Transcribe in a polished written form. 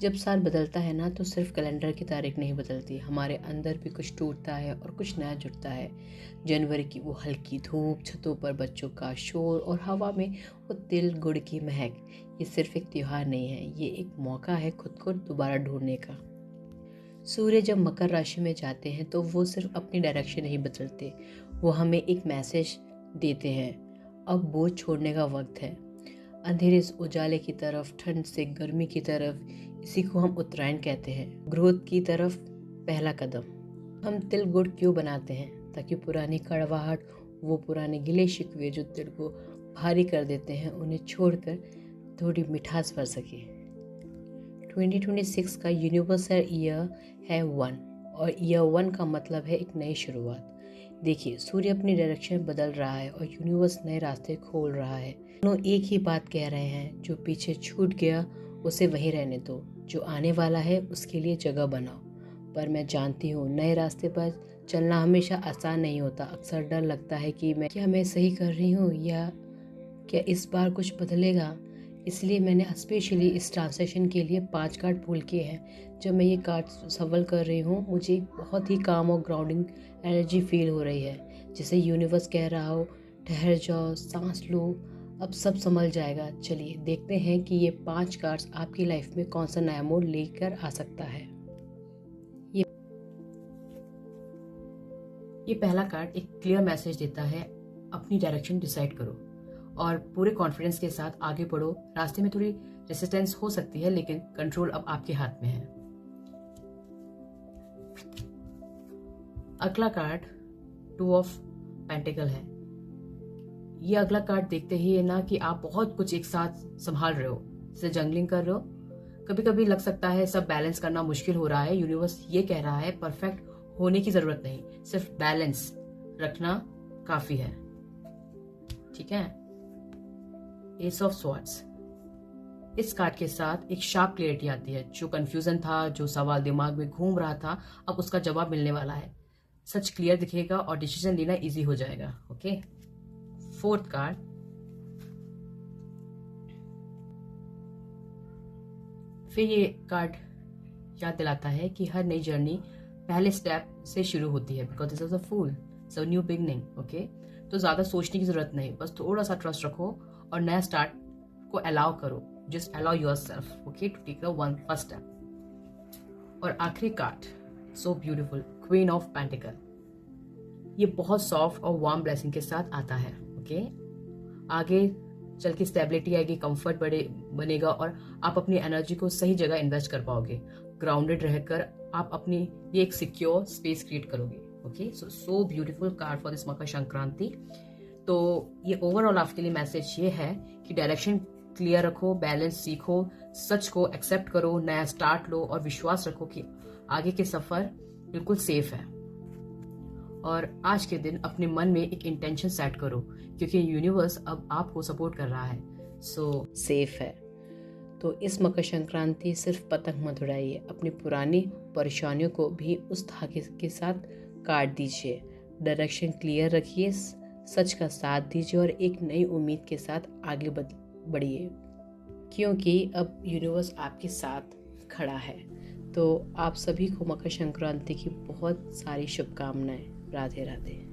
जब साल बदलता है ना तो सिर्फ कैलेंडर की तारीख नहीं बदलती, हमारे अंदर भी कुछ टूटता है और कुछ नया जुड़ता है। जनवरी की वो हल्की धूप, छतों पर बच्चों का शोर और हवा में वो तिल गुड़ की महक, ये सिर्फ एक त्योहार नहीं है, ये एक मौका है खुद को दोबारा ढूंढने का। सूर्य जब मकर राशि में जाते हैं तो वो सिर्फ अपनी डायरेक्शन नहीं बदलते, वो हमें एक मैसेज देते हैं, अब बोझ छोड़ने का वक्त है। अंधेरे से उजाले की तरफ, ठंड से गर्मी की तरफ, इसी को हम उत्तरायण कहते हैं। ग्रोथ की तरफ पहला कदम। हम तिल गुड़ क्यों बनाते हैं? ताकि पुरानी कड़वाहट, वो पुराने गिले शिकवे जो दिल को भारी कर देते हैं, उन्हें छोड़कर थोड़ी मिठास भर सके। 2026 का यूनिवर्सल ईयर है 1 और ईयर 1 का मतलब है एक नई शुरुआत। देखिए, सूर्य अपनी डायरेक्शन बदल रहा है और यूनिवर्स नए रास्ते खोल रहा है। दोनों एक ही बात कह रहे हैं, जो पीछे छूट गया उसे वहीं रहने दो, जो आने वाला है उसके लिए जगह बनाओ। पर मैं जानती हूँ नए रास्ते पर चलना हमेशा आसान नहीं होता। अक्सर डर लगता है कि क्या मैं सही कर रही हूँ या क्या इस बार कुछ बदलेगा। इसलिए मैंने स्पेशली इस ट्रांसलेशन के लिए 5 कार्ड पुल किए हैं। जब मैं ये कार्ड सफल कर रही हूँ, मुझे बहुत ही काम और ग्राउंडिंग एनर्जी फील हो रही है, जैसे यूनिवर्स कह रहा हो, ठहर जाओ, सांस लो, अब सब संभल जाएगा। चलिए देखते हैं कि ये 5 कार्ड्स आपकी लाइफ में कौन सा नया मोड़ लेकर आ सकता है। ये पहला कार्ड एक क्लियर मैसेज देता है, अपनी डायरेक्शन डिसाइड करो और पूरे कॉन्फिडेंस के साथ आगे बढ़ो। रास्ते में थोड़ी रेसिस्टेंस हो सकती है, लेकिन कंट्रोल अब आपके हाथ में है। अगला कार्ड 2 ऑफ पेंटिकल है। ये अगला कार्ड देखते ही है ना कि आप बहुत कुछ एक साथ संभाल रहे हो, जैसे जंगलिंग कर रहे हो। कभी कभी लग सकता है सब बैलेंस करना मुश्किल हो रहा है। यूनिवर्स ये कह रहा है, परफेक्ट होने की जरूरत नहीं, सिर्फ बैलेंस रखना काफी है। ठीक है। एस ऑफ स्वॉर्ड्स, इस कार्ड के साथ एक शार्प क्लैरिटी आती है। जो कंफ्यूजन था, जो सवाल दिमाग में घूम रहा था, अब उसका जवाब मिलने वाला है। सच क्लियर दिखेगा और डिसीजन लेना इजी हो जाएगा। ओके। 4th कार्ड, फिर ये कार्ड याद दिलाता है कि हर नई जर्नी पहले स्टेप से शुरू होती है, because this is a fool, so new beginning. Okay. तो ज्यादा सोचने की जरूरत नहीं, बस थोड़ा सा ट्रस्ट रखो और नया स्टार्ट को अलाउ करो। Just allow yourself, okay, to take the first step. और आखिरी card, so beautiful, queen of pentacle. ये बहुत सॉफ्ट और वार्म ब्लेसिंग के साथ आता है। ओके। आगे चल के स्टेबिलिटी आएगी, कंफर्ट बनेगा और आप अपनी एनर्जी को सही जगह इन्वेस्ट कर पाओगे। ग्राउंडेड रहकर आप अपनी ये एक सिक्योर स्पेस क्रिएट करोगे। Okay. So beautiful card for this Makar Sankranti. तो ये ओवरऑल आपके लिए मैसेज ये है कि डायरेक्शन क्लियर रखो, बैलेंस सीखो, सच को एक्सेप्ट करो, नया स्टार्ट लो और विश्वास रखो कि आगे के सफर बिल्कुल सेफ है। और आज के दिन अपने मन में एक इंटेंशन सेट करो, क्योंकि यूनिवर्स अब आपको सपोर्ट कर रहा है, सो सेफ है। तो इस मकर संक्रांति सिर्फ पतंग मत उड़ाइए, अपनी पुरानी परेशानियों को भी उस धागे के साथ काट दीजिए। डायरेक्शन क्लियर रखिए, सच का साथ दीजिए और एक नई उम्मीद के साथ आगे बढ़िए, क्योंकि अब यूनिवर्स आपके साथ खड़ा है। तो आप सभी को मकर संक्रांति की बहुत सारी शुभकामनाएं। राधे राधे।